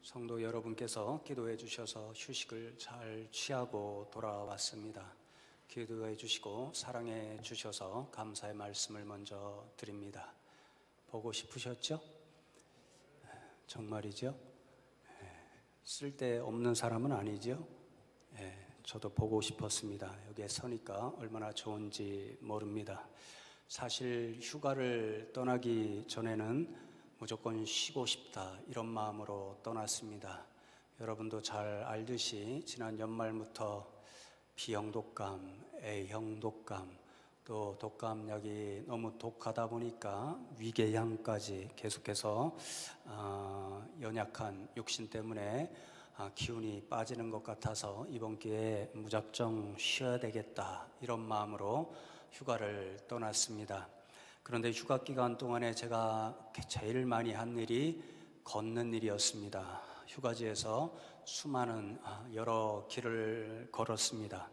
성도 여러분께서 기도해 주셔서 휴식을 잘 취하고 돌아왔습니다. 기도해 주시고 사랑해 주셔서 감사의 말씀을 먼저 드립니다. 보고 싶으셨죠? 정말이죠? 쓸데없는 사람은 아니죠? 저도 보고 싶었습니다. 여기에 서니까 얼마나 좋은지 모릅니다. 사실 휴가를 떠나기 전에는 무조건 쉬고 싶다 이런 마음으로 떠났습니다. 여러분도 잘 알듯이 지난 연말부터 B형 독감, A형 독감, 또 독감약이 너무 독하다 보니까 위궤양까지 계속해서 연약한 육신 때문에 기운이 빠지는 것 같아서 이번 기회에 무작정 쉬어야 되겠다 이런 마음으로 휴가를 떠났습니다. 그런데 휴가 기간 동안에 제가 제일 많이 한 일이 걷는 일이었습니다. 휴가지에서 수많은 여러 길을 걸었습니다.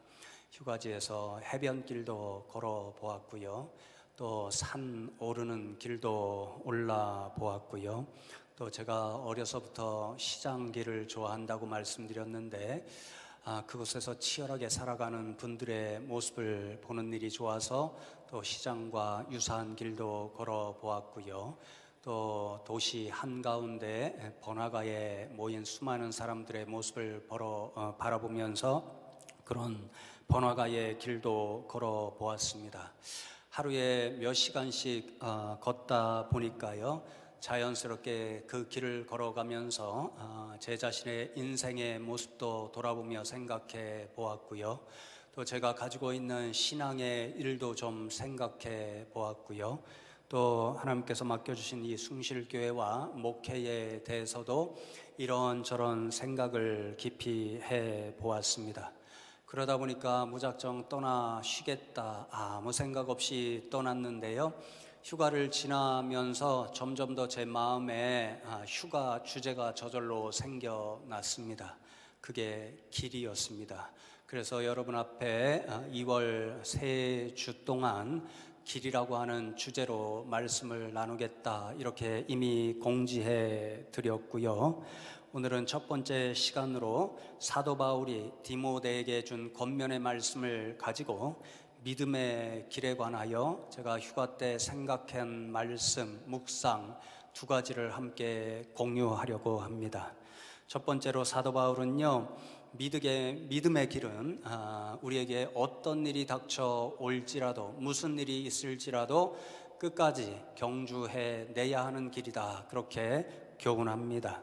휴가지에서 해변길도 걸어 보았고요. 또 산 오르는 길도 올라 보았고요. 또 제가 어려서부터 시장길을 좋아한다고 말씀드렸는데 그곳에서 치열하게 살아가는 분들의 모습을 보는 일이 좋아서 또 시장과 유사한 길도 걸어 보았고요. 또 도시 한가운데 번화가에 모인 수많은 사람들의 모습을 바라보면서 그런 번화가의 길도 걸어 보았습니다. 하루에 몇 시간씩 걷다 보니까요, 자연스럽게 그 길을 걸어가면서 제 자신의 인생의 모습도 돌아보며 생각해 보았고요. 또 제가 가지고 있는 신앙의 일도 좀 생각해 보았고요. 또 하나님께서 맡겨주신 이 숭실교회와 목회에 대해서도 이런저런 생각을 깊이 해 보았습니다. 그러다 보니까 무작정 떠나 쉬겠다 아무 생각 없이 떠났는데요. 휴가를 지나면서 점점 더 제 마음에 휴가 주제가 저절로 생겨났습니다. 그게 길이었습니다. 그래서 여러분 앞에 2월 세 주 동안 길이라고 하는 주제로 말씀을 나누겠다 이렇게 이미 공지해 드렸고요. 오늘은 첫 번째 시간으로 사도 바울이 디모데에게 준 권면의 말씀을 가지고 믿음의 길에 관하여 제가 휴가 때 생각한 말씀, 묵상 두 가지를 함께 공유하려고 합니다. 첫 번째로 사도 바울은요, 믿음의 길은 우리에게 어떤 일이 닥쳐 올지라도 무슨 일이 있을지라도 끝까지 경주해 내야 하는 길이다 그렇게 교훈합니다.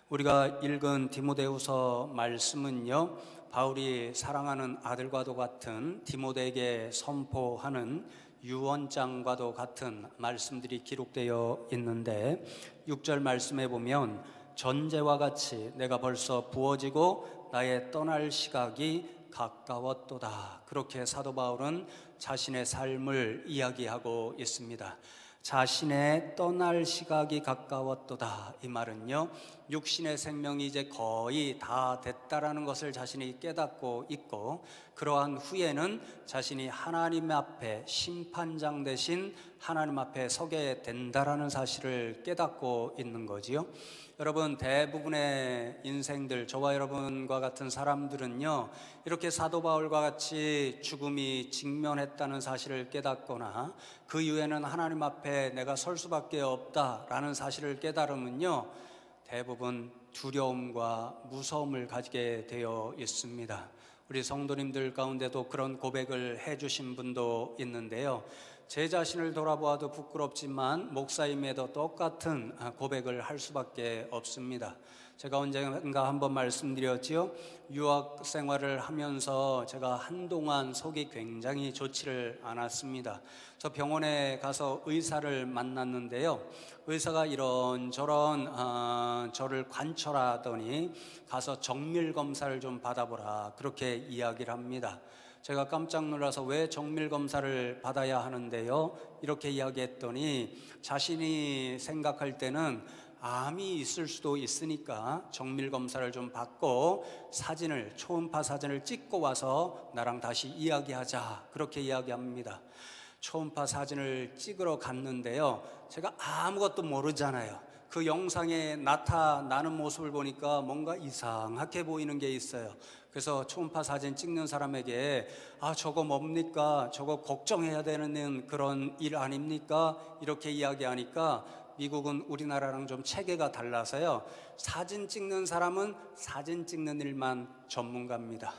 우리가 읽은 디모데후서 말씀은요, 바울이 사랑하는 아들과도 같은 디모데에게 선포하는 유언장과도 같은 말씀들이 기록되어 있는데 6절 말씀에 보면 전제와 같이 내가 벌써 부어지고 나의 떠날 시각이 가까웠도다 그렇게 사도 바울은 자신의 삶을 이야기하고 있습니다. 자신의 떠날 시각이 가까웠도다 이 말은요, 육신의 생명이 이제 거의 다 됐다라는 것을 자신이 깨닫고 있고 그러한 후에는 자신이 하나님 앞에 심판장 대신 하나님 앞에 서게 된다라는 사실을 깨닫고 있는 거지요. 여러분, 대부분의 인생들, 저와 여러분과 같은 사람들은요, 이렇게 사도 바울과 같이 죽음이 직면했다는 사실을 깨닫거나 그 이후에는 하나님 앞에 내가 설 수밖에 없다라는 사실을 깨달으면요, 대부분 두려움과 무서움을 가지게 되어 있습니다. 우리 성도님들 가운데도 그런 고백을 해주신 분도 있는데요, 제 자신을 돌아보아도 부끄럽지만 목사임에도 똑같은 고백을 할 수밖에 없습니다. 제가 언젠가 한번 말씀드렸지요. 유학 생활을 하면서 제가 한동안 속이 굉장히 좋지를 않았습니다. 저 병원에 가서 의사를 만났는데요, 의사가 이런저런 저를 관찰하더니 가서 정밀 검사를 좀 받아보라 그렇게 이야기를 합니다. 제가 깜짝 놀라서 왜 정밀 검사를 받아야 하는데요? 이렇게 이야기했더니 자신이 생각할 때는 암이 있을 수도 있으니까 정밀 검사를 좀 받고 초음파 사진을 찍고 와서 나랑 다시 이야기하자 그렇게 이야기합니다. 초음파 사진을 찍으러 갔는데요, 제가 아무것도 모르잖아요. 그 영상에 나타나는 모습을 보니까 뭔가 이상하게 보이는 게 있어요. 그래서 초음파 사진 찍는 사람에게 저거 뭡니까? 저거 걱정해야 되는 그런 일 아닙니까? 이렇게 이야기하니까 미국은 우리나라랑 좀 체계가 달라서요, 사진 찍는 사람은 사진 찍는 일만 전문가입니다.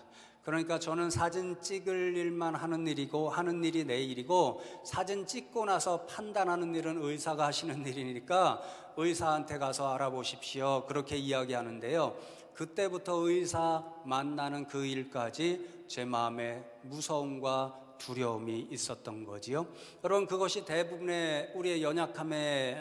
그러니까 저는 사진 찍을 일만 하는 일이 내 일이고, 사진 찍고 나서 판단하는 일은 의사가 하시는 일이니까 의사한테 가서 알아보십시오, 그렇게 이야기하는데요, 그때부터 의사 만나는 그 일까지 제 마음에 무서움과 두려움이 있었던 거지요. 여러분, 그것이 대부분의 우리의 연약함의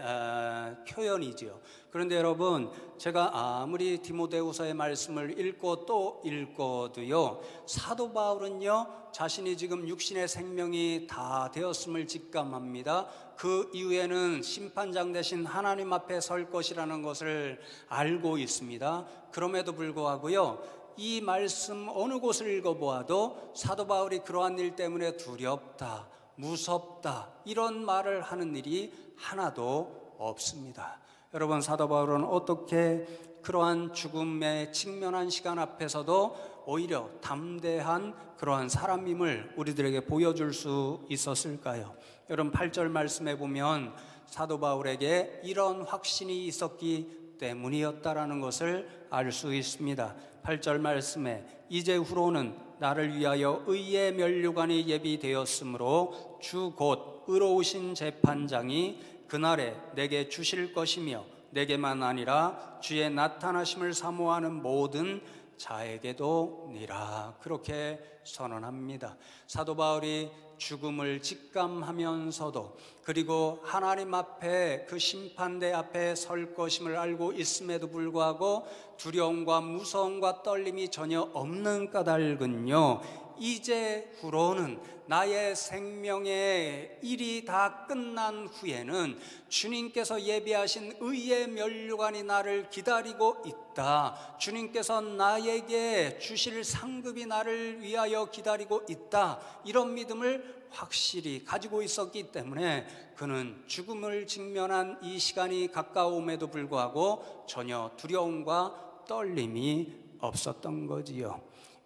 표현이지요. 그런데 여러분, 제가 아무리 디모데후서의 말씀을 읽고 또 읽어도요, 사도 바울은요, 자신이 지금 육신의 생명이 다 되었음을 직감합니다. 그 이후에는 심판장 되신 하나님 앞에 설 것이라는 것을 알고 있습니다. 그럼에도 불구하고요, 이 말씀 어느 곳을 읽어보아도 사도 바울이 그러한 일 때문에 두렵다, 무섭다, 이런 말을 하는 일이 하나도 없습니다. 여러분, 사도 바울은 어떻게 그러한 죽음에 직면한 시간 앞에서도 오히려 담대한 그러한 사람임을 우리들에게 보여줄 수 있었을까요? 여러분, 8절 말씀에 보면 사도 바울에게 이런 확신이 있었기 때문이었다라는 것을 알 수 있습니다. 8절 말씀에 이제 후로는 나를 위하여 의의 면류관이 예비되었으므로 주 곧 의로우신 재판장이 그날에 내게 주실 것이며 내게만 아니라 주의 나타나심을 사모하는 모든 자에게도 니라, 그렇게 선언합니다. 사도 바울이 죽음을 직감하면서도, 그리고 하나님 앞에 그 심판대 앞에 설 것임을 알고 있음에도 불구하고 두려움과 무서움과 떨림이 전혀 없는 까닭은요, 이제 후로는 나의 생명의 일이 다 끝난 후에는 주님께서 예비하신 의의 면류관이 나를 기다리고 있다, 주님께서 나에게 주실 상급이 나를 위하여 기다리고 있다, 이런 믿음을 확실히 가지고 있었기 때문에 그는 죽음을 직면한 이 시간이 가까움에도 불구하고 전혀 두려움과 떨림이 없었던 거지요.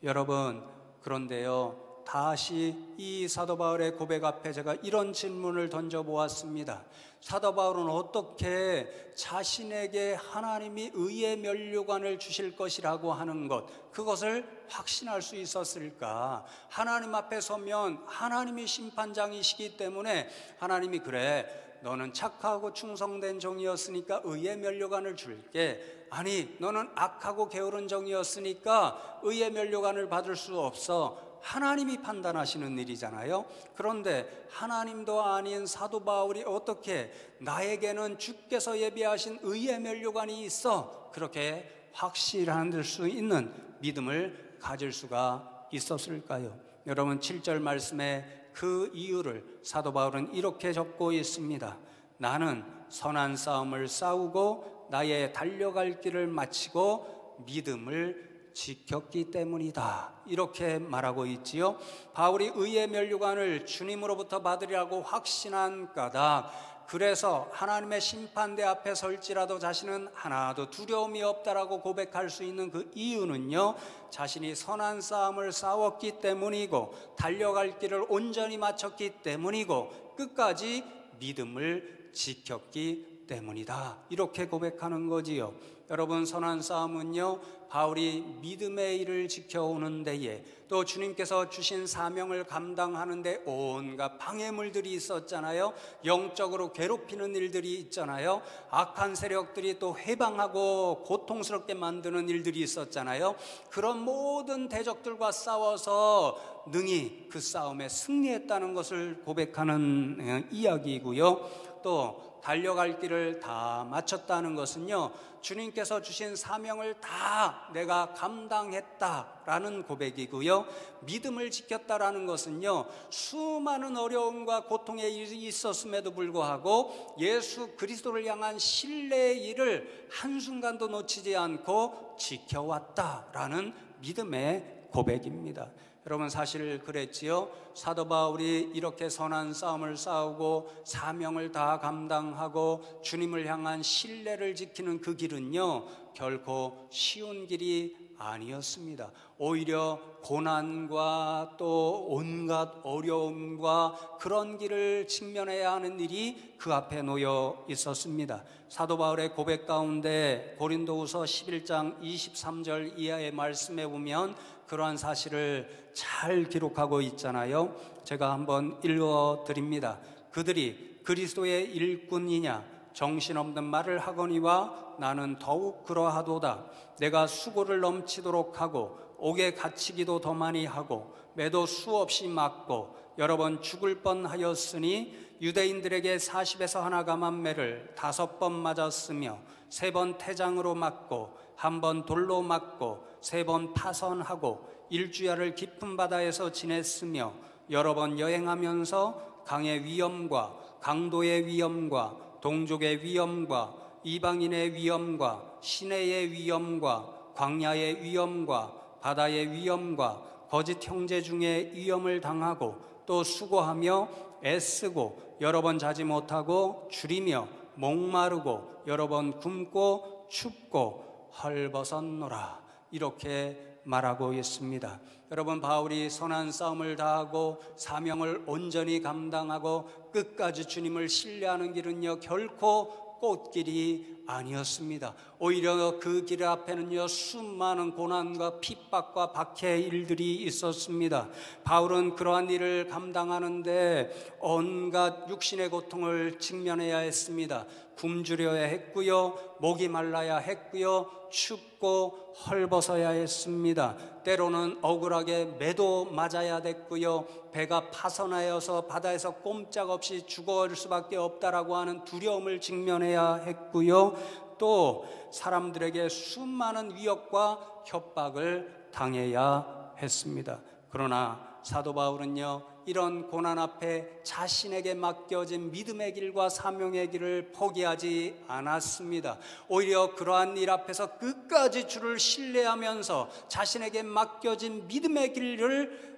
여러분, 그런데요, 다시 이 사도 바울의 고백 앞에 제가 이런 질문을 던져보았습니다. 사도 바울은 어떻게 자신에게 하나님이 의의 면류관을 주실 것이라고 하는 것, 그것을 확신할 수 있었을까? 하나님 앞에 서면 하나님이 심판장이시기 때문에 하나님이 그래, 너는 착하고 충성된 종이었으니까 의의 면류관을 줄게. 아니, 너는 악하고 게으른 종이었으니까 의의 면류관을 받을 수 없어. 하나님이 판단하시는 일이잖아요. 그런데 하나님도 아닌 사도 바울이 어떻게 나에게는 주께서 예비하신 의의 면류관이 있어, 그렇게 확실할 수 있는 믿음을 가질 수가 있었을까요? 여러분, 7절 말씀에 그 이유를 사도 바울은 이렇게 적고 있습니다. 나는 선한 싸움을 싸우고 나의 달려갈 길을 마치고 믿음을 지켰기 때문이다, 이렇게 말하고 있지요. 바울이 의의 면류관을 주님으로부터 받으리라고 확신한 까닭, 그래서 하나님의 심판대 앞에 설지라도 자신은 하나도 두려움이 없다라고 고백할 수 있는 그 이유는요, 자신이 선한 싸움을 싸웠기 때문이고 달려갈 길을 온전히 마쳤기 때문이고 끝까지 믿음을 지켰기 때문이다, 이렇게 고백하는 거지요. 여러분, 선한 싸움은요, 바울이 믿음의 일을 지켜오는 데에 또 주님께서 주신 사명을 감당하는 데 온갖 방해물들이 있었잖아요. 영적으로 괴롭히는 일들이 있잖아요. 악한 세력들이 또 해방하고 고통스럽게 만드는 일들이 있었잖아요. 그런 모든 대적들과 싸워서 능히 그 싸움에 승리했다는 것을 고백하는 이야기이고요. 또 달려갈 길을 다 마쳤다는 것은요, 주님께서 주신 사명을 다 내가 감당했다라는 고백이고요. 믿음을 지켰다라는 것은요, 수많은 어려움과 고통에 있었음에도 불구하고 예수 그리스도를 향한 신뢰의 일을 한순간도 놓치지 않고 지켜왔다라는 믿음의 고백입니다. 여러분 사실 그랬지요. 사도 바울이 이렇게 선한 싸움을 싸우고 사명을 다 감당하고 주님을 향한 신뢰를 지키는 그 길은요, 결코 쉬운 길이 아니었습니다. 오히려 고난과 또 온갖 어려움과 그런 길을 직면해야 하는 일이 그 앞에 놓여 있었습니다. 사도 바울의 고백 가운데 고린도후서 11장 23절 이하의 말씀에 보면 그러한 사실을 잘 기록하고 있잖아요. 제가 한번 읽어드립니다. 그들이 그리스도의 일꾼이냐 정신없는 말을 하거니와 나는 더욱 그러하도다. 내가 수고를 넘치도록 하고 옥에 갇히기도 더 많이 하고 매도 수없이 맞고 여러 번 죽을 뻔하였으니 유대인들에게 40에서 하나 감한 매를 5번 맞았으며 3번 태장으로 맞고 1번 돌로 맞고 3번 파선하고 일주야를 깊은 바다에서 지냈으며 여러 번 여행하면서 강의 위험과 강도의 위험과 동족의 위험과 이방인의 위험과 시내의 위험과 광야의 위험과 바다의 위험과 거짓 형제 중에 위험을 당하고 또 수고하며 애쓰고 여러 번 자지 못하고 줄이며 목마르고 여러 번 굶고 춥고 헐벗었노라. 이렇게 말하고 있습니다. 여러분, 바울이 선한 싸움을 다하고 사명을 온전히 감당하고 끝까지 주님을 신뢰하는 길은요, 결코 꽃길이 아니었습니다. 오히려 그 길 앞에는요, 수많은 고난과 핍박과 박해의 일들이 있었습니다. 바울은 그러한 일을 감당하는데 온갖 육신의 고통을 직면해야 했습니다. 굶주려야 했고요, 목이 말라야 했고요, 춥고 헐벗어야 했습니다. 때로는 억울하게 매도 맞아야 됐고요, 배가 파선하여서 바다에서 꼼짝없이 죽어올 수밖에 없다라고 하는 두려움을 직면해야 했고요, 또 사람들에게 수많은 위협과 협박을 당해야 했습니다. 그러나 사도 바울은요, 이런 고난 앞에 자신에게 맡겨진 믿음의 길과 사명의 길을 포기하지 않았습니다. 오히려 그러한 일 앞에서 끝까지 주를 신뢰하면서 자신에게 맡겨진 믿음의 길을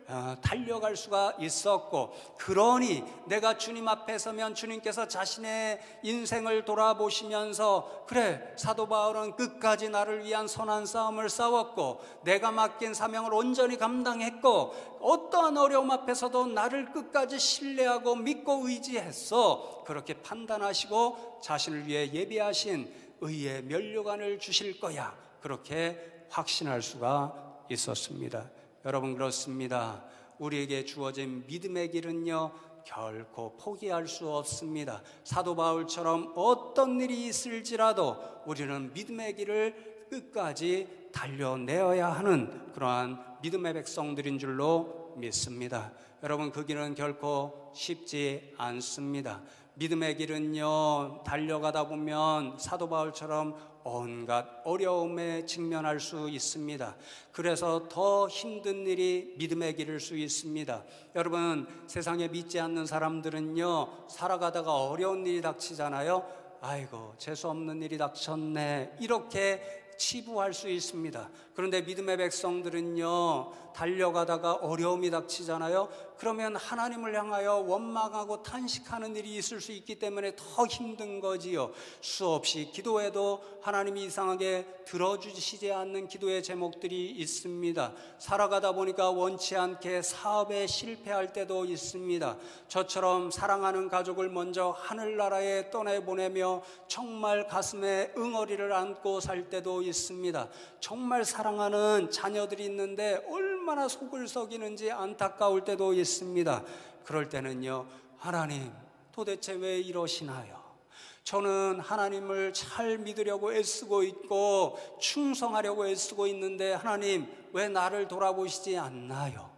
달려갈 수가 있었고, 그러니 내가 주님 앞에 서면 주님께서 자신의 인생을 돌아보시면서 그래, 사도 바울은 끝까지 나를 위한 선한 싸움을 싸웠고 내가 맡긴 사명을 온전히 감당했고 어떠한 어려움 앞에서도 나를 끝까지 신뢰하고 믿고 의지했어, 그렇게 판단하시고 자신을 위해 예비하신 의의 면류관을 주실 거야, 그렇게 확신할 수가 있었습니다. 여러분, 그렇습니다. 우리에게 주어진 믿음의 길은요, 결코 포기할 수 없습니다. 사도 바울처럼 어떤 일이 있을지라도 우리는 믿음의 길을 끝까지 달려내어야 하는 그러한 믿음의 백성들인 줄로 믿습니다. 여러분, 그 길은 결코 쉽지 않습니다. 믿음의 길은요, 달려가다 보면 사도 바울처럼 온갖 어려움에 직면할 수 있습니다. 그래서 더 힘든 일이 믿음의 길일 수 있습니다. 여러분, 세상에 믿지 않는 사람들은요, 살아가다가 어려운 일이 닥치잖아요. 아이고, 재수없는 일이 닥쳤네, 이렇게 치부할 수 있습니다. 그런데 믿음의 백성들은요, 달려가다가 어려움이 닥치잖아요. 그러면 하나님을 향하여 원망하고 탄식하는 일이 있을 수 있기 때문에 더 힘든 거지요. 수없이 기도해도 하나님이 이상하게 들어주시지 않는 기도의 제목들이 있습니다. 살아가다 보니까 원치 않게 사업에 실패할 때도 있습니다. 저처럼 사랑하는 가족을 먼저 하늘나라에 떠내보내며 정말 가슴에 응어리를 안고 살 때도 있습니다. 정말 사랑하는 자녀들이 있는데 얼마나 속을 썩이는지 안타까울 때도 있습니다. 그럴 때는요, 하나님, 도대체 왜 이러시나요? 저는 하나님을 잘 믿으려고 애쓰고 있고 충성하려고 애쓰고 있는데 하나님, 왜 나를 돌아보시지 않나요?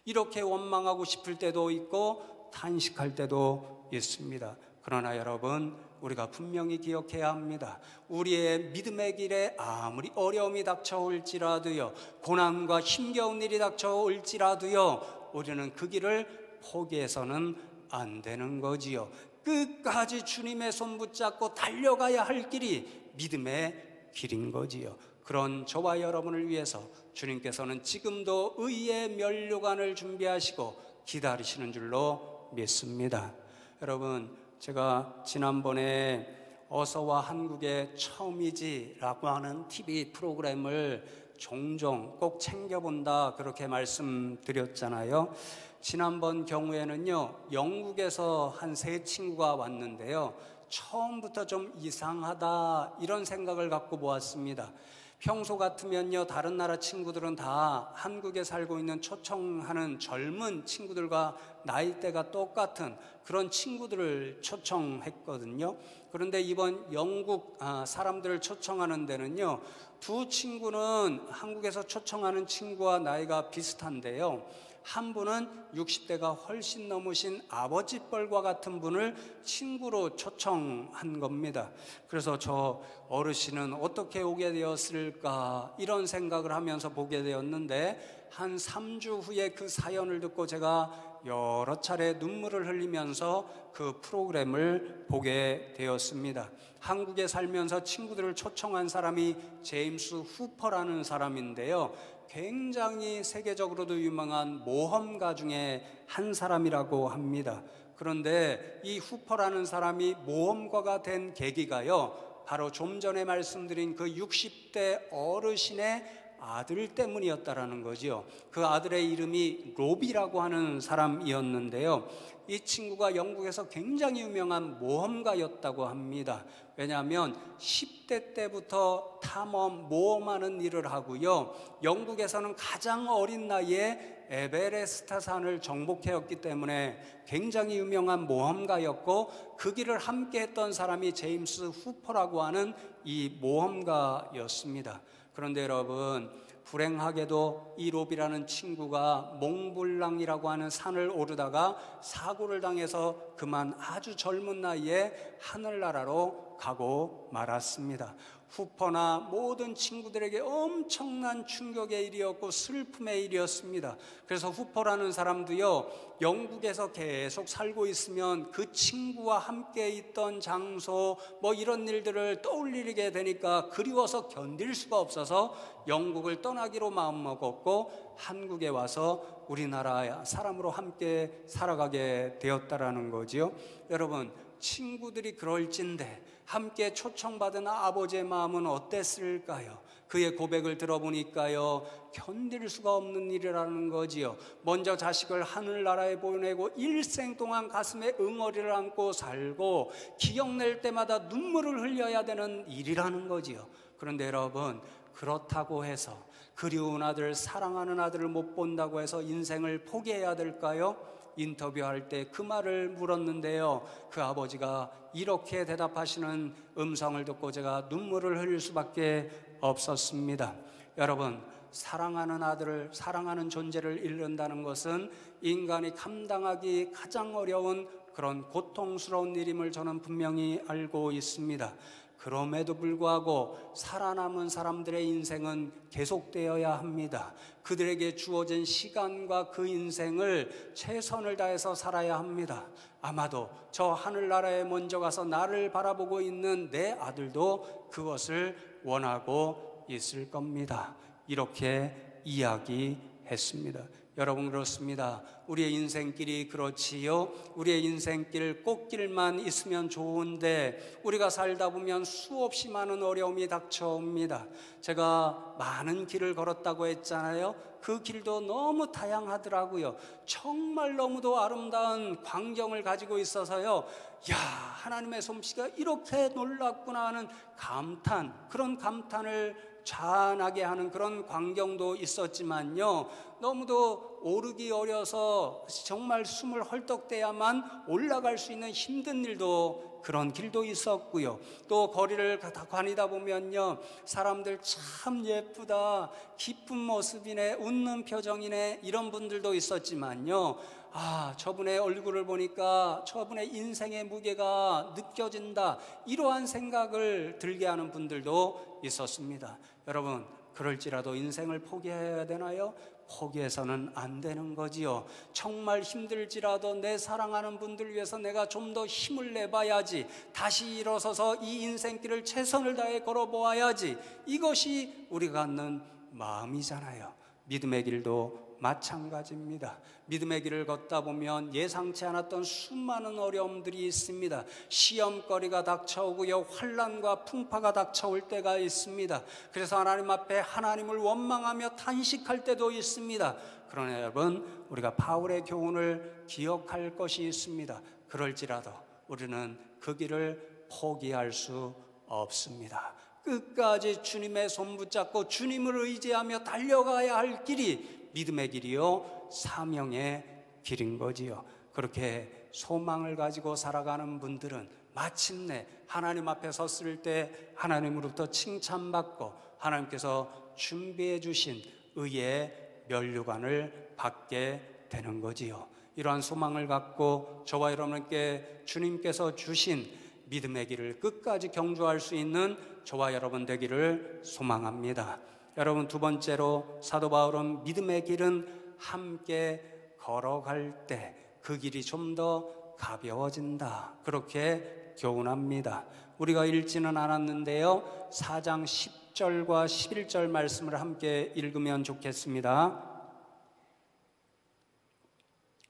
이렇게 원망하고 싶을 때도 있고 탄식할 때도 있습니다. 그러나 여러분, 우리가 분명히 기억해야 합니다. 우리의 믿음의 길에 아무리 어려움이 닥쳐올지라도요, 고난과 힘겨운 일이 닥쳐올지라도요, 우리는 그 길을 포기해서는 안 되는 거지요. 끝까지 주님의 손 붙잡고 달려가야 할 길이 믿음의 길인 거지요. 그런 저와 여러분을 위해서 주님께서는 지금도 의의 면류관을 준비하시고 기다리시는 줄로 믿습니다. 여러분, 제가 지난번에 어서와 한국에 처음이지라고 하는 TV 프로그램을 종종 꼭 챙겨본다 그렇게 말씀드렸잖아요. 지난번 경우에는요, 영국에서 한 세 친구가 왔는데요, 처음부터 좀 이상하다 이런 생각을 갖고 보았습니다. 평소 같으면요, 다른 나라 친구들은 다 한국에 살고 있는 초청하는 젊은 친구들과 나이대가 똑같은 그런 친구들을 초청했거든요. 그런데 이번 영국 사람들을 초청하는 데는요, 두 친구는 한국에서 초청하는 친구와 나이가 비슷한데요, 한 분은 60대가 훨씬 넘으신 아버지 뻘과 같은 분을 친구로 초청한 겁니다. 그래서 저 어르신은 어떻게 오게 되었을까 이런 생각을 하면서 보게 되었는데, 한 3주 후에 그 사연을 듣고 제가 여러 차례 눈물을 흘리면서 그 프로그램을 보게 되었습니다. 한국에 살면서 친구들을 초청한 사람이 제임스 후퍼라는 사람인데요, 굉장히 세계적으로도 유명한 모험가 중에 한 사람이라고 합니다. 그런데 이 후퍼라는 사람이 모험가가 된 계기가요, 바로 좀 전에 말씀드린 그 60대 어르신의 아들 때문이었다라는 거죠. 그 아들의 이름이 로비라고 하는 사람이었는데요, 이 친구가 영국에서 굉장히 유명한 모험가였다고 합니다. 왜냐하면 10대 때부터 탐험, 모험하는 일을 하고요, 영국에서는 가장 어린 나이에 에베레스트 산을 정복해왔기 때문에 굉장히 유명한 모험가였고, 그 길을 함께 했던 사람이 제임스 후퍼라고 하는 이 모험가였습니다. 그런데 여러분, 불행하게도 이 로비라는 친구가 몽블랑이라고 하는 산을 오르다가 사고를 당해서 그만 아주 젊은 나이에 하늘나라로 가고 말았습니다. 후퍼나 모든 친구들에게 엄청난 충격의 일이었고 슬픔의 일이었습니다. 그래서 후퍼라는 사람도요, 영국에서 계속 살고 있으면 그 친구와 함께 있던 장소 뭐 이런 일들을 떠올리게 되니까 그리워서 견딜 수가 없어서 영국을 떠나기로 마음먹었고 한국에 와서 우리나라 사람으로 함께 살아가게 되었다라는 거지요. 여러분, 친구들이 그럴진데 함께 초청받은 아버지의 마음은 어땠을까요? 그의 고백을 들어보니까요, 견딜 수가 없는 일이라는 거지요. 먼저 자식을 하늘나라에 보내고 일생 동안 가슴에 응어리를 안고 살고 기억낼 때마다 눈물을 흘려야 되는 일이라는 거지요. 그런데 여러분, 그렇다고 해서 그리운 아들, 사랑하는 아들을 못 본다고 해서 인생을 포기해야 될까요? 인터뷰할 때 그 말을 물었는데요, 그 아버지가 이렇게 대답하시는 음성을 듣고 제가 눈물을 흘릴 수밖에 없었습니다. 여러분, 사랑하는 아들을, 사랑하는 존재를 잃는다는 것은 인간이 감당하기 가장 어려운 그런 고통스러운 일임을 저는 분명히 알고 있습니다. 그럼에도 불구하고 살아남은 사람들의 인생은 계속되어야 합니다. 그들에게 주어진 시간과 그 인생을 최선을 다해서 살아야 합니다. 아마도 저 하늘나라에 먼저 가서 나를 바라보고 있는 내 아들도 그것을 원하고 있을 겁니다. 이렇게 이야기했습니다. 여러분, 그렇습니다. 우리의 인생길이 그렇지요. 우리의 인생길 꽃길만 있으면 좋은데 우리가 살다 보면 수없이 많은 어려움이 닥쳐옵니다. 제가 많은 길을 걸었다고 했잖아요. 그 길도 너무 다양하더라고요. 정말 너무도 아름다운 광경을 가지고 있어서요, 야, 하나님의 솜씨가 이렇게 놀랍구나 하는 감탄, 그런 감탄을 잔하게 하는 그런 광경도 있었지만요, 너무도 오르기 어려서 정말 숨을 헐떡대야만 올라갈 수 있는 힘든 일도, 그런 길도 있었고요. 또 거리를 다니다 보면요, 사람들 참 예쁘다, 기쁜 모습이네, 웃는 표정이네, 이런 분들도 있었지만요, 아, 저분의 얼굴을 보니까 저분의 인생의 무게가 느껴진다, 이러한 생각을 들게 하는 분들도 있었습니다. 여러분, 그럴지라도 인생을 포기해야 되나요? 포기해서는 안 되는 거지요. 정말 힘들지라도 내 사랑하는 분들 위해서 내가 좀 더 힘을 내봐야지, 다시 일어서서 이 인생길을 최선을 다해 걸어보아야지, 이것이 우리가 갖는 마음이잖아요. 믿음의 길도 마찬가지입니다. 믿음의 길을 걷다 보면 예상치 않았던 수많은 어려움들이 있습니다. 시험거리가 닥쳐오고요, 환난과 풍파가 닥쳐올 때가 있습니다. 그래서 하나님 앞에 하나님을 원망하며 탄식할 때도 있습니다. 그러나 여러분, 우리가 바울의 교훈을 기억할 것이 있습니다. 그럴지라도 우리는 그 길을 포기할 수 없습니다. 끝까지 주님의 손 붙잡고 주님을 의지하며 달려가야 할 길이 믿음의 길이요, 사명의 길인 거지요. 그렇게 소망을 가지고 살아가는 분들은 마침내 하나님 앞에 섰을 때 하나님으로부터 칭찬받고 하나님께서 준비해 주신 의의 면류관을 받게 되는 거지요. 이러한 소망을 갖고 저와 여러분께 주님께서 주신 믿음의 길을 끝까지 경주할 수 있는 저와 여러분 되기를 소망합니다. 여러분, 두 번째로 사도 바울은 믿음의 길은 함께 걸어갈 때 그 길이 좀 더 가벼워진다, 그렇게 교훈합니다. 우리가 읽지는 않았는데요, 4장 10절과 11절 말씀을 함께 읽으면 좋겠습니다.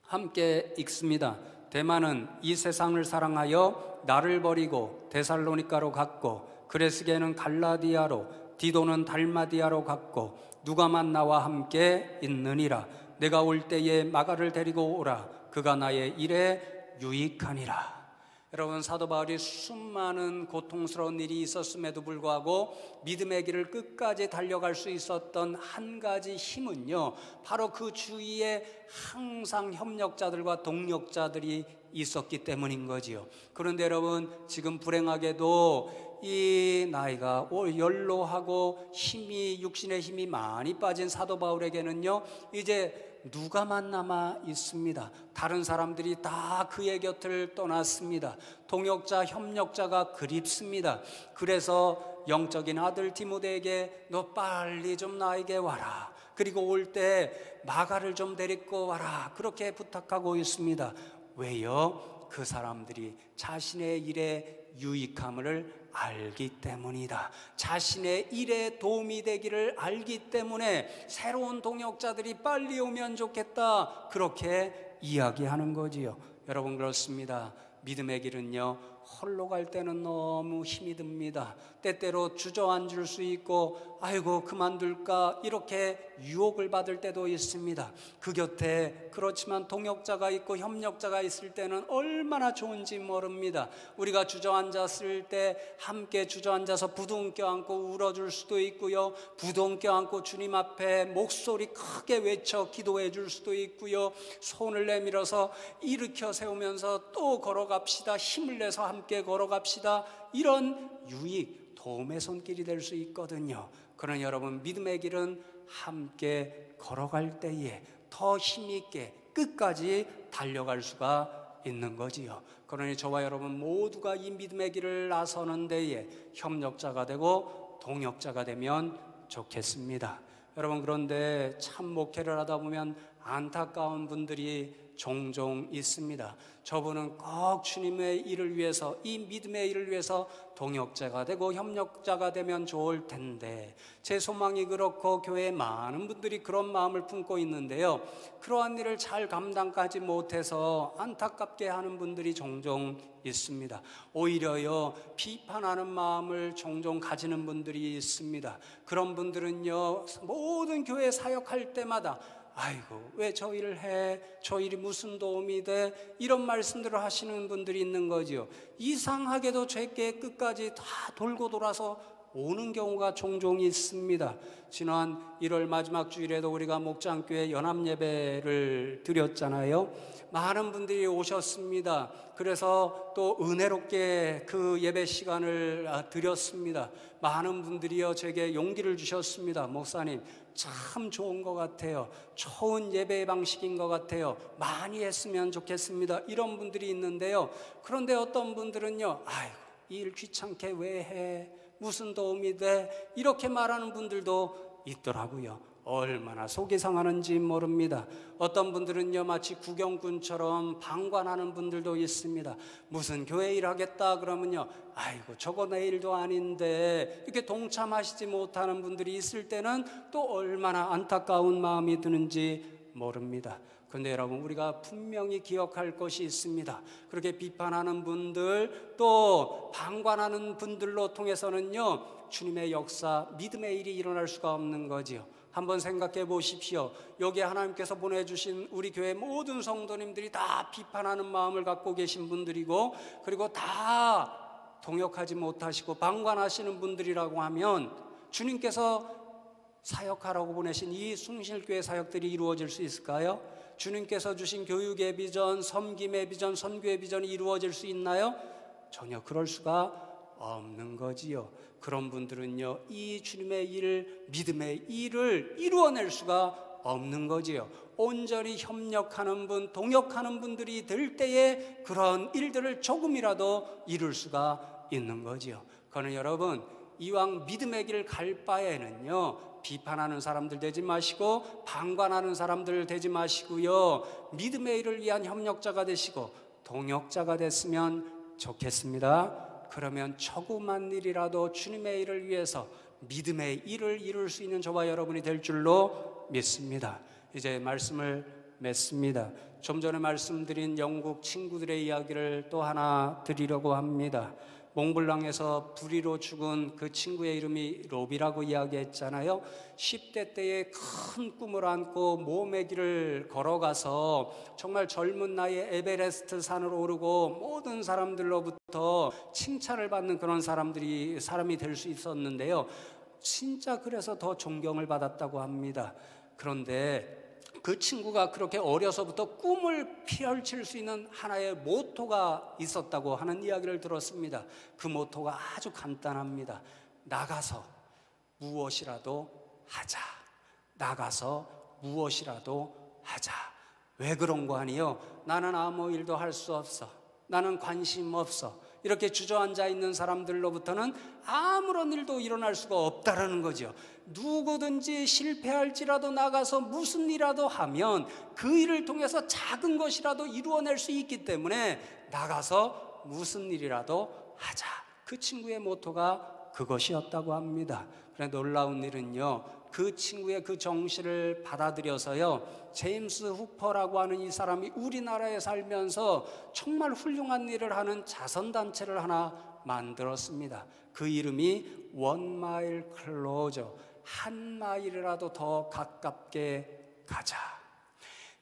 함께 읽습니다. 데마는 이 세상을 사랑하여 나를 버리고 데살로니가로 갔고, 그레스게는 갈라디아로, 디도는 달마디아로 갔고, 누가만 나와 함께 있느니라. 내가 올 때에 마가를 데리고 오라. 그가 나의 일에 유익하니라. 여러분, 사도 바울이 수많은 고통스러운 일이 있었음에도 불구하고 믿음의 길을 끝까지 달려갈 수 있었던 한 가지 힘은요, 바로 그 주위에 항상 협력자들과 동력자들이 있었기 때문인 거지요. 그런데 여러분, 지금 불행하게도 이 나이가 연로하고 육신의 힘이 많이 빠진 사도 바울에게는요, 이제 누가만 남아 있습니다. 다른 사람들이 다 그의 곁을 떠났습니다. 동역자, 협력자가 그립습니다. 그래서 영적인 아들 디모데에게 너 빨리 좀 나에게 와라, 그리고 올 때 마가를 좀 데리고 와라, 그렇게 부탁하고 있습니다. 왜요? 그 사람들이 자신의 일에 유익함을 알기 때문이다. 자신의 일에 도움이 되기를 알기 때문에 새로운 동역자들이 빨리 오면 좋겠다, 그렇게 이야기하는 거지요. 여러분, 그렇습니다. 믿음의 길은요, 홀로 갈 때는 너무 힘이 듭니다. 때때로 주저앉을 수 있고 아이고 그만둘까, 이렇게 유혹을 받을 때도 있습니다. 그 곁에 그렇지만 동역자가 있고 협력자가 있을 때는 얼마나 좋은지 모릅니다. 우리가 주저앉았을 때 함께 주저앉아서 부둥 껴안고 울어줄 수도 있고요, 부둥 껴안고 주님 앞에 목소리 크게 외쳐 기도해 줄 수도 있고요, 손을 내밀어서 일으켜 세우면서 또 걸어갑시다, 힘을 내서 함께 걸어갑시다, 이런 유익, 도움의 손길이 될 수 있거든요. 그러나 여러분, 믿음의 길은 함께 걸어갈 때에 더 힘있게 끝까지 달려갈 수가 있는 거지요. 그러니 저와 여러분 모두가 이 믿음의 길을 나서는 데에 협력자가 되고 동역자가 되면 좋겠습니다. 여러분, 그런데 참 목회를 하다 보면 안타까운 분들이 종종 있습니다. 저분은 꼭 주님의 일을 위해서, 이 믿음의 일을 위해서 동역자가 되고 협력자가 되면 좋을 텐데, 제 소망이 그렇고 교회에 많은 분들이 그런 마음을 품고 있는데요, 그러한 일을 잘 감당하지 못해서 안타깝게 하는 분들이 종종 있습니다. 오히려요, 비판하는 마음을 종종 가지는 분들이 있습니다. 그런 분들은요, 모든 교회 사역할 때마다 아이고 왜 저 일을 해? 저 일이 무슨 도움이 돼? 이런 말씀들을 하시는 분들이 있는 거지요. 이상하게도 제게 끝까지 다 돌고 돌아서 오는 경우가 종종 있습니다. 지난 1월 마지막 주일에도 우리가 목장교회 연합예배를 드렸잖아요. 많은 분들이 오셨습니다. 그래서 또 은혜롭게 그 예배 시간을 드렸습니다. 많은 분들이요 제게 용기를 주셨습니다. 목사님, 참 좋은 것 같아요. 좋은 예배 방식인 것 같아요. 많이 했으면 좋겠습니다. 이런 분들이 있는데요, 그런데 어떤 분들은요, 아이고 이 일 귀찮게 왜 해? 무슨 도움이 돼? 이렇게 말하는 분들도 있더라고요. 얼마나 속이 상하는지 모릅니다. 어떤 분들은요, 마치 구경꾼처럼 방관하는 분들도 있습니다. 무슨 교회 일 하겠다 그러면요, 아이고 저거 내 일도 아닌데, 이렇게 동참하시지 못하는 분들이 있을 때는 또 얼마나 안타까운 마음이 드는지 모릅니다. 그런데 여러분, 우리가 분명히 기억할 것이 있습니다. 그렇게 비판하는 분들, 또 방관하는 분들로 통해서는요, 주님의 역사, 믿음의 일이 일어날 수가 없는 거지요. 한번 생각해 보십시오. 여기 하나님께서 보내주신 우리 교회 모든 성도님들이 다 비판하는 마음을 갖고 계신 분들이고, 그리고 다 동역하지 못하시고 방관하시는 분들이라고 하면 주님께서 사역하라고 보내신 이 숭실교회 사역들이 이루어질 수 있을까요? 주님께서 주신 교육의 비전, 섬김의 비전, 선교의 비전이 이루어질 수 있나요? 전혀 그럴 수가 없는 거지요. 그런 분들은요, 이 주님의 일, 믿음의 일을 이루어낼 수가 없는 거지요. 온전히 협력하는 분, 동역하는 분들이 될 때에 그런 일들을 조금이라도 이룰 수가 있는 거지요. 그러나 여러분, 이왕 믿음의 길 갈 바에는요, 비판하는 사람들 되지 마시고 방관하는 사람들 되지 마시고요, 믿음의 일을 위한 협력자가 되시고 동역자가 됐으면 좋겠습니다. 그러면 조그만 일이라도 주님의 일을 위해서 믿음의 일을 이룰 수 있는 저와 여러분이 될 줄로 믿습니다. 이제 말씀을 맺습니다. 좀 전에 말씀드린 영국 친구들의 이야기를 또 하나 드리려고 합니다. 몽블랑에서 불의로 죽은 그 친구의 이름이 로비라고 이야기했잖아요. 10대 때에 큰 꿈을 안고 모험의 길을 걸어가서 정말 젊은 나이에 에베레스트 산을 오르고 모든 사람들로부터 칭찬을 받는 그런 사람이 될 수 있었는데요. 진짜 그래서 더 존경을 받았다고 합니다. 그런데 그 친구가 그렇게 어려서부터 꿈을 펼칠 수 있는 하나의 모토가 있었다고 하는 이야기를 들었습니다. 그 모토가 아주 간단합니다. 나가서 무엇이라도 하자. 나가서 무엇이라도 하자. 왜 그런 거 아니요? 나는 아무 일도 할 수 없어. 나는 관심 없어. 이렇게 주저앉아 있는 사람들로부터는 아무런 일도 일어날 수가 없다라는 거죠. 누구든지 실패할지라도 나가서 무슨 일이라도 하면 그 일을 통해서 작은 것이라도 이루어낼 수 있기 때문에 나가서 무슨 일이라도 하자. 그 친구의 모토가 그것이었다고 합니다. 그런데 놀라운 일은요, 그 친구의 그 정신을 받아들여서요, 제임스 후퍼라고 하는 이 사람이 우리나라에 살면서 정말 훌륭한 일을 하는 자선단체를 하나 만들었습니다. 그 이름이 원 마일 클로저, 한 마일이라도 더 가깝게 가자.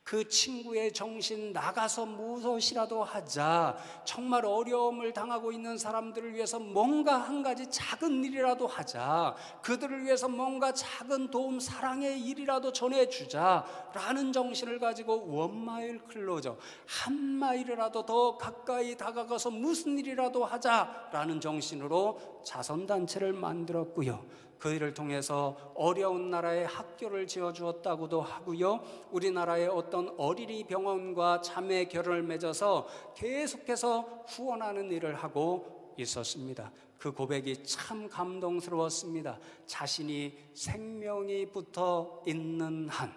그 친구의 정신, 나가서 무엇이라도 하자. 정말 어려움을 당하고 있는 사람들을 위해서 뭔가 한 가지 작은 일이라도 하자. 그들을 위해서 뭔가 작은 도움, 사랑의 일이라도 전해주자 라는 정신을 가지고 원마일 클로저, 한 마일이라도 더 가까이 다가가서 무슨 일이라도 하자라는 정신으로 자선단체를 만들었고요. 그 일을 통해서 어려운 나라에 학교를 지어주었다고도 하고요, 우리나라의 어떤 어린이 병원과 자매 결연을 맺어서 계속해서 후원하는 일을 하고 있었습니다. 그 고백이 참 감동스러웠습니다. 자신이 생명이 붙어 있는 한,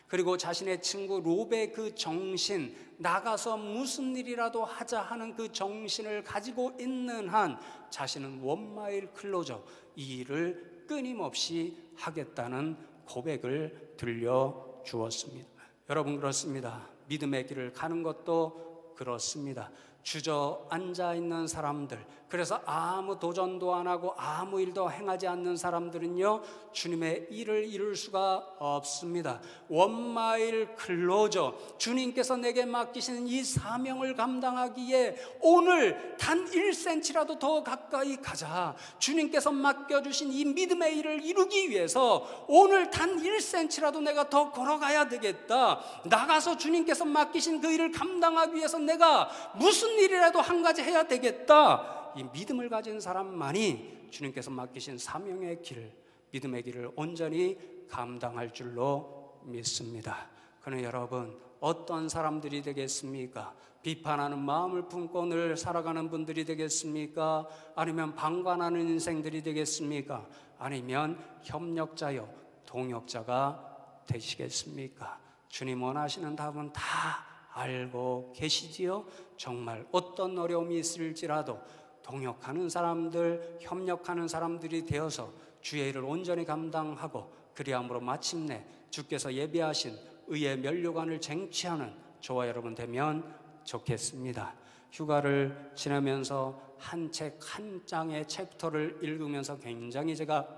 그리고 자신의 친구 롭의 그 정신, 나가서 무슨 일이라도 하자 하는 그 정신을 가지고 있는 한 자신은 원마일 클로저, 이 일을 끊임없이 하겠다는 고백을 들려주었습니다. 여러분, 그렇습니다. 믿음의 길을 가는 것도 그렇습니다. 주저앉아 있는 사람들, 그래서 아무 도전도 안 하고 아무 일도 행하지 않는 사람들은요, 주님의 일을 이룰 수가 없습니다. 원마일 클로저, 주님께서 내게 맡기시는 이 사명을 감당하기에 오늘 단 1cm라도 더 가까이 가자. 주님께서 맡겨주신 이 믿음의 일을 이루기 위해서 오늘 단 1cm라도 내가 더 걸어가야 되겠다. 나가서 주님께서 맡기신 그 일을 감당하기 위해서 내가 무슨 일이라도 한 가지 해야 되겠다. 이 믿음을 가진 사람만이 주님께서 맡기신 사명의 길, 믿음의 길을 온전히 감당할 줄로 믿습니다. 그러나 여러분, 어떤 사람들이 되겠습니까? 비판하는 마음을 품고 늘 살아가는 분들이 되겠습니까? 아니면 방관하는 인생들이 되겠습니까? 아니면 협력자요, 동역자가 되시겠습니까? 주님 원하시는 답은 다 알고 계시지요? 정말 어떤 어려움이 있을지라도 동역하는 사람들, 협력하는 사람들이 되어서 주의 일을 온전히 감당하고 그리함으로 마침내 주께서 예비하신 의의 면류관을 쟁취하는 저와 여러분 되면 좋겠습니다. 휴가를 지내면서 한 책 한 장의 챕터를 읽으면서 굉장히 제가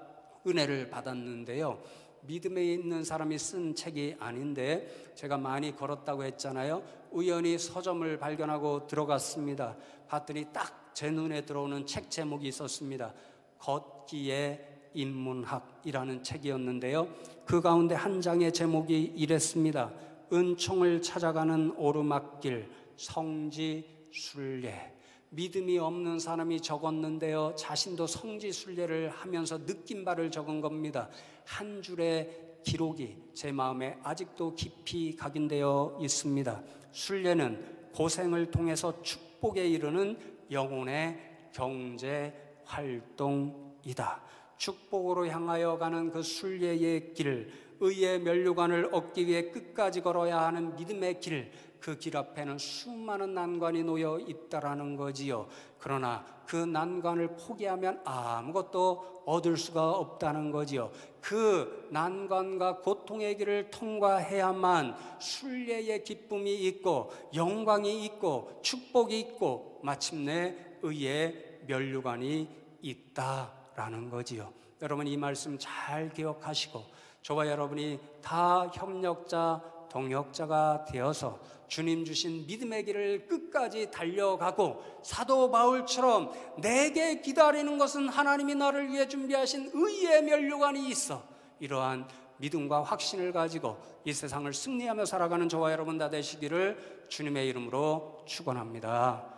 은혜를 받았는데요. 믿음에 있는 사람이 쓴 책이 아닌데 제가 많이 걸었다고 했잖아요. 우연히 서점을 발견하고 들어갔습니다. 봤더니 딱 제 눈에 들어오는 책 제목이 있었습니다. 걷기의 인문학이라는 책이었는데요. 그 가운데 한 장의 제목이 이랬습니다. 은총을 찾아가는 오르막길 성지순례. 믿음이 없는 사람이 적었는데요, 자신도 성지순례를 하면서 느낀 바를 적은 겁니다. 한 줄의 기록이 제 마음에 아직도 깊이 각인되어 있습니다. 순례는 고생을 통해서 축복에 이르는 영혼의 경제 활동이다. 축복으로 향하여 가는 그 순례의 길, 의의 면류관을 얻기 위해 끝까지 걸어야 하는 믿음의 길, 그 길 앞에는 수많은 난관이 놓여 있다라는 거지요. 그러나 그 난관을 포기하면 아무것도 얻을 수가 없다는 거지요. 그 난관과 고통의 길을 통과해야만 순례의 기쁨이 있고 영광이 있고 축복이 있고 마침내 의의 면류관이 있다라는 거지요. 여러분 이 말씀 잘 기억하시고 저와 여러분이 다 협력자, 동역자가 되어서 주님 주신 믿음의 길을 끝까지 달려가고 사도 바울처럼 내게 기다리는 것은 하나님이 나를 위해 준비하신 의의 면류관이 있어, 이러한 믿음과 확신을 가지고 이 세상을 승리하며 살아가는 저와 여러분 다 되시기를 주님의 이름으로 축원합니다.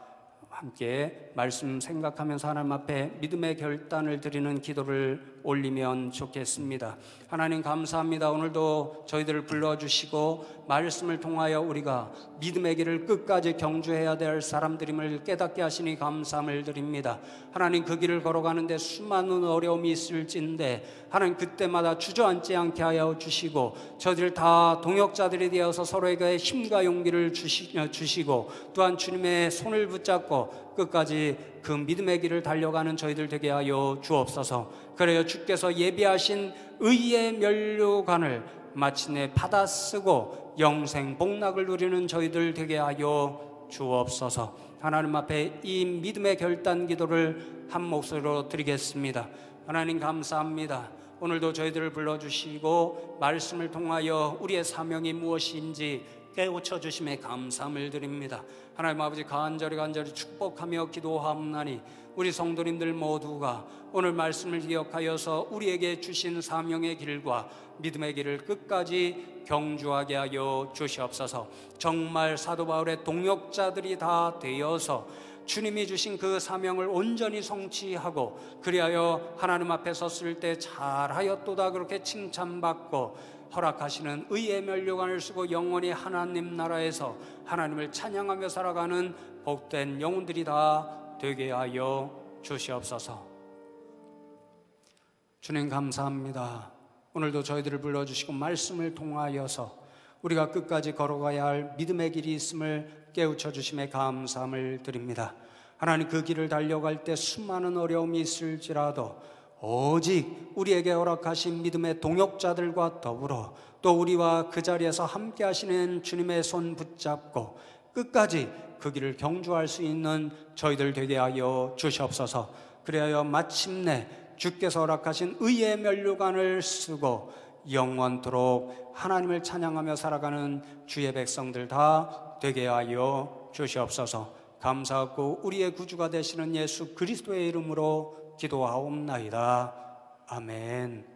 함께 말씀 생각하면서 하나님 앞에 믿음의 결단을 드리는 기도를 올리면 좋겠습니다. 하나님 감사합니다. 오늘도 저희들을 불러주시고 말씀을 통하여 우리가 믿음의 길을 끝까지 경주해야 될 사람들임을 깨닫게 하시니 감사함을 드립니다. 하나님 그 길을 걸어가는데 수많은 어려움이 있을진데 하나님 그때마다 주저앉지 않게 하여 주시고 저희들 다 동역자들이 되어서 서로에게 힘과 용기를 주시고 또한 주님의 손을 붙잡고 끝까지 그 믿음의 길을 달려가는 저희들 되게 하여 주옵소서. 그래요 주께서 예비하신 의의 면류관을 마침내 받아 쓰고 영생 복락을 누리는 저희들 되게 하여 주옵소서. 하나님 앞에 이 믿음의 결단 기도를 한 목소리로 드리겠습니다. 하나님 감사합니다. 오늘도 저희들을 불러주시고 말씀을 통하여 우리의 사명이 무엇인지 깨우쳐 주심에 감사함을 드립니다. 하나님 아버지 간절히 축복하며 기도하옵나니 우리 성도님들 모두가 오늘 말씀을 기억하여서 우리에게 주신 사명의 길과 믿음의 길을 끝까지 경주하게 하여 주시옵소서. 정말 사도 바울의 동역자들이 다 되어서 주님이 주신 그 사명을 온전히 성취하고 그리하여 하나님 앞에 섰을 때 잘하였도다 그렇게 칭찬받고 허락하시는 의의 면류관을 쓰고 영원히 하나님 나라에서 하나님을 찬양하며 살아가는 복된 영혼들이 다 되게 하여 주시옵소서. 주님 감사합니다. 오늘도 저희들을 불러주시고 말씀을 통하여서 우리가 끝까지 걸어가야 할 믿음의 길이 있음을 깨우쳐 주심에 감사함을 드립니다. 하나님 그 길을 달려갈 때 수많은 어려움이 있을지라도 오직 우리에게 허락하신 믿음의 동역자들과 더불어 또 우리와 그 자리에서 함께 하시는 주님의 손 붙잡고 끝까지 그 길을 경주할 수 있는 저희들 되게 하여 주시옵소서. 그리하여 마침내 주께서 허락하신 의의 면류관을 쓰고 영원토록 하나님을 찬양하며 살아가는 주의 백성들 다 되게 하여 주시옵소서. 감사하고 우리의 구주가 되시는 예수 그리스도의 이름으로 기도하옵나이다. 아멘.